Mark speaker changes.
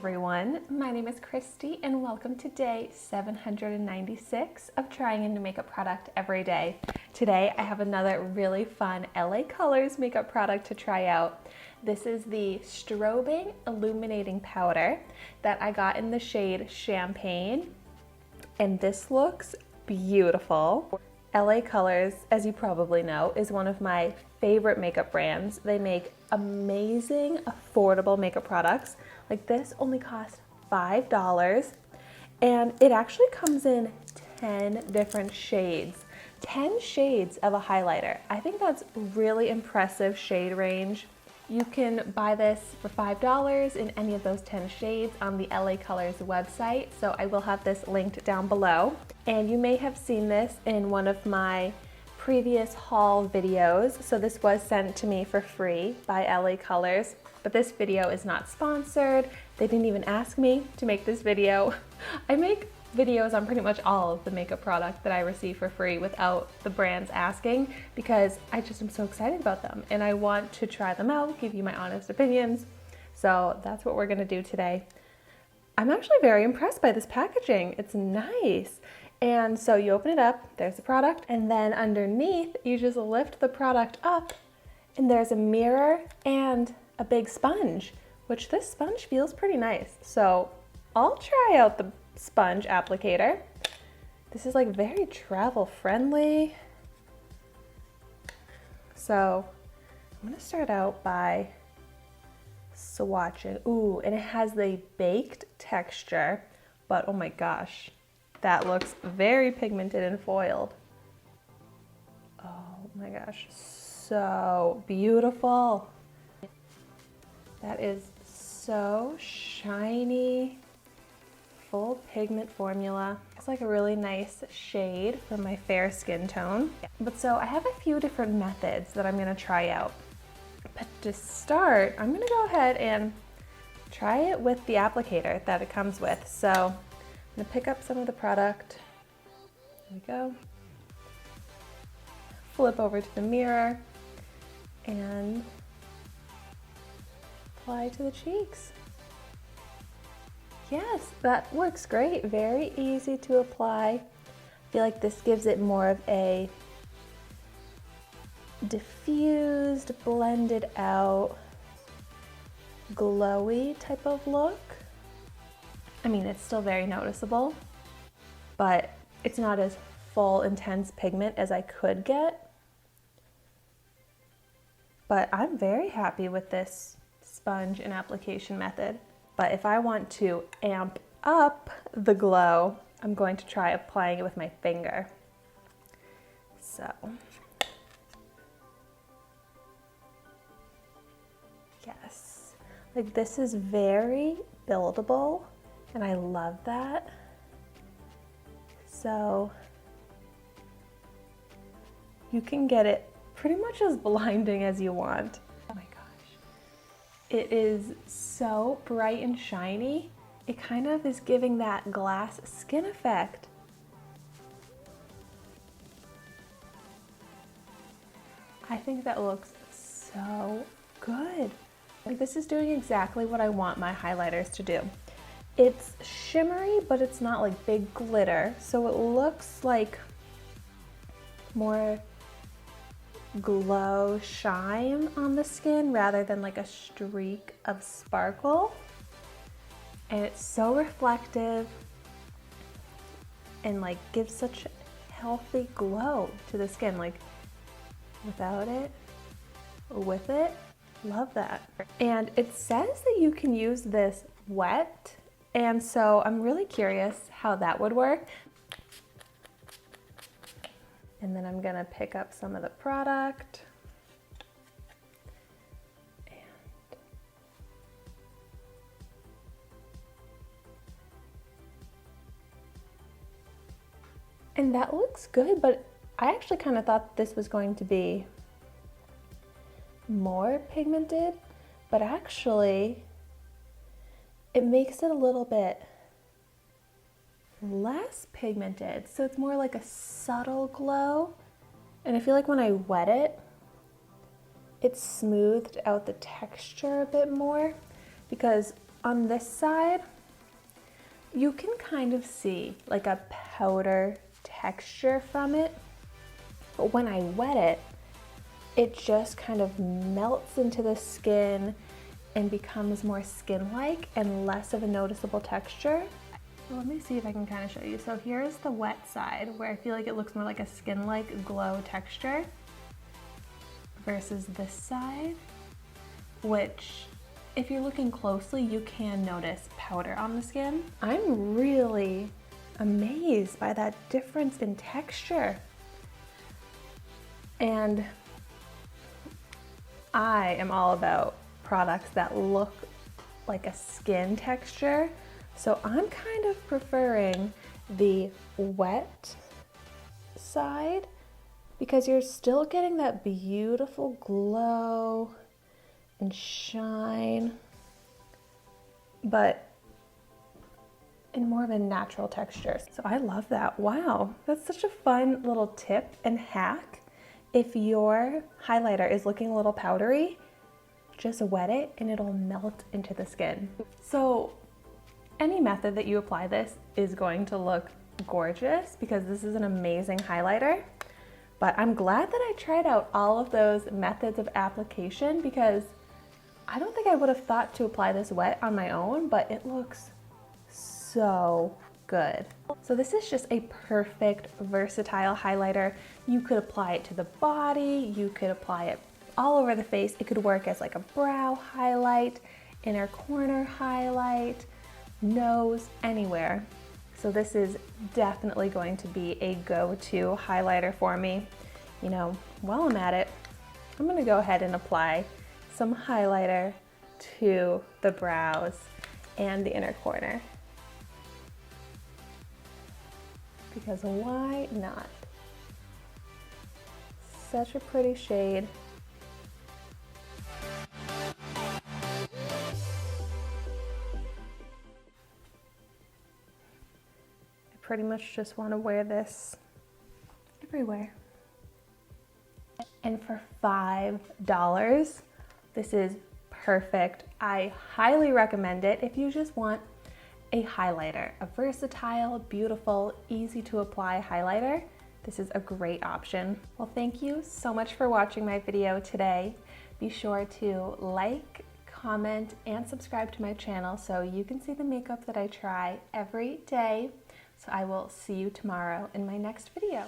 Speaker 1: everyone, my name is Christy and welcome to day 796 of trying a new makeup product every day. Today I have another really fun LA Colors makeup product to try out. This is the Strobing Illuminating Powder that I got in the shade Champagne, and this looks beautiful. LA Colors, as you probably know, is one of my favorite makeup brands. They make amazing, affordable makeup products. Like this only cost $5, and it actually comes in 10 different shades. 10 shades of a highlighter. I think that's really impressive shade range. You can buy this for $5 in any of those 10 shades on the LA Colors website, so I will have this linked down below. And you may have seen this in one of my previous haul videos, so this was sent to me for free by LA Colors, but this video is not sponsored. They didn't even ask me to make this video. I make videos on pretty much all of the makeup product that I receive for free without the brands asking, because I just am so excited about them and I want to try them out, give you my honest opinions. So that's what we're gonna do today. I'm actually very impressed by this packaging. It's nice. And so you open it up, there's the product, and then underneath you just lift the product up and there's a mirror and a big sponge, which this sponge feels pretty nice. So I'll try out the sponge applicator. This is like very travel friendly. So I'm gonna start out by swatching. Ooh, and it has the baked texture, but oh my gosh, that looks very pigmented and foiled. Oh my gosh, so beautiful. That is so shiny, full pigment formula. It's like a really nice shade for my fair skin tone. But so I have a few different methods that I'm gonna try out. But to start, I'm gonna go ahead and try it with the applicator that it comes with. So I'm gonna pick up some of the product. There we go. Flip over to the mirror and apply to the cheeks. Yes, that works great. Very easy to apply. I feel like this gives it more of a diffused, blended out, glowy type of look. I mean, it's still very noticeable, but it's not as full, intense pigment as I could get. But I'm very happy with this sponge and application method. But if I want to amp up the glow, I'm going to try applying it with my finger. So, yes, like this is very buildable and I love that. So you can get it pretty much as blinding as you want. Oh my gosh. It is so bright and shiny. It kind of is giving that glass skin effect. I think that looks so good. Like this is doing exactly what I want my highlighters to do. It's shimmery, but it's not like big glitter. So it looks like more glow shine on the skin rather than like a streak of sparkle. And it's so reflective and like gives such a healthy glow to the skin, like without it or with it. Love that. And it says that you can use this wet, and so I'm really curious how that would work. And then I'm gonna pick up some of the product. And that looks good, but I actually kind of thought this was going to be more pigmented, but actually it makes it a little bit less pigmented, so it's more like a subtle glow. And I feel like when I wet it, it smoothed out the texture a bit more, because on this side, you can kind of see like a powder texture from it, but when I wet it, it just kind of melts into the skin and becomes more skin-like and less of a noticeable texture. So let me see if I can kind of show you. So here's the wet side where I feel like it looks more like a skin-like glow texture versus this side, which if you're looking closely, you can notice powder on the skin. I'm really amazed by that difference in texture. And I am all about products that look like a skin texture. So I'm kind of preferring the wet side because you're still getting that beautiful glow and shine, but in more of a natural texture. So I love that. Wow, that's such a fun little tip and hack. If your highlighter is looking a little powdery, just wet it and it'll melt into the skin. So any method that you apply this is going to look gorgeous because this is an amazing highlighter. But I'm glad that I tried out all of those methods of application because I don't think I would have thought to apply this wet on my own, but it looks so good. So this is just a perfect versatile highlighter. You could apply it to the body, you could apply it all over the face. It could work as like a brow highlight, inner corner highlight, nose, anywhere. So this is definitely going to be a go-to highlighter for me. You know, while I'm at it, I'm gonna go ahead and apply some highlighter to the brows and the inner corner. Because why not? Such a pretty shade. Pretty much just want to wear this everywhere. And for $5, this is perfect. I highly recommend it if you just want a highlighter, a versatile, beautiful, easy to apply highlighter. This is a great option. Well, thank you so much for watching my video today. Be sure to like, comment, and subscribe to my channel so you can see the makeup that I try every day. So I will see you tomorrow in my next video.